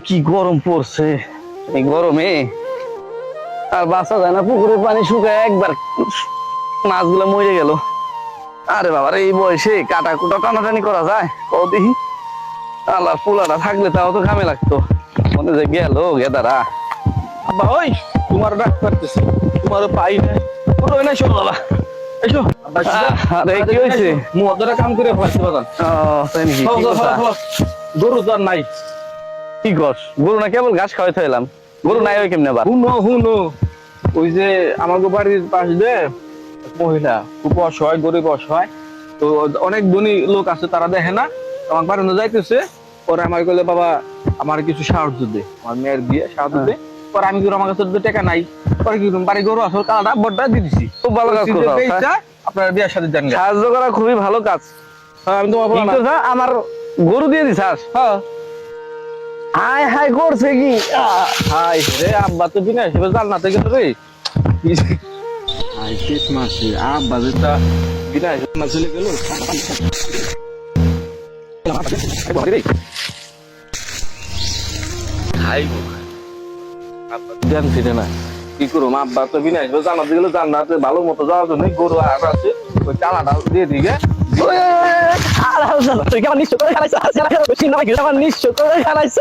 কি গরম পড়ছে এই গরমে আর বাঁচা যায় না। পুকুরের পানি শুকায় একবার মাছগুলো মরে গেল। আরে বাবা এই বয়সে কাটা কুটা টানাটানি করা যায় কও দেখি। আল্লাহ পোলাটা থাকলে তাও তো কামে লাগতো, মনে যে গেল গেদারা। আব্বা ওই তোমার ডাক করতেছি, তোমার পাই না পুরো না শোনো বাবা এসো আব্বা আরে কি হয়েছে? মুদ্রা কাম করে ফেলাইছে বাজান। তাই নাকি? কি কথা? গরু তো আর নাই। কি কর গরু না কেবল ঘাস খাওয়াইতে হইলাম, গরু নাই ওই কেমনে আবার? হুনো ওই যে আমাকে বাড়ির পাশ দিয়ে মহিলা খুব অসহায়, গরিব অসহায়, তো অনেক ধনী লোক আছে, তারা দেখে না আমার বাড়ি যাইতেছে। পরে আমার কইলে বাবা আমার কিছু সাহায্য দে, আমার মেয়ের বিয়ে সাহায্য দে। পরে আমি আমার কাছে তো টাকা নাই, পরে কি করলাম, বাড়ি গরু আসল কালাটা বড়টা দিয়ে দিছি। খুব ভালো কাজ করছো। আপনার বিয়ের সাথে জানি সাহায্য করা খুবই ভালো কাজ। আমি তোমার কি কথা, আমার গরু দিয়ে দিছাস? হ্যাঁ হাই হাই করছে কি? হাই রে আব্বা তো বিনা হিসেবে জান্নাতে গেল রে। হাই পেট মাসে আব্বা যেটা বিনা হিসেবে না চলে গেল। হাই আব্বা জানছি না কি করবো, আব্বা তো বিনা হিসেবে জান্নাতে গেল, জান্নাতে ভালো মতো যাওয়ার জন্য গরু আর আছে ওই চালাটা দিয়ে দিকে। তুই কি আমার নিশ্চয় করে খেলাইছ? নিশ্চয় করে খেলাইছ।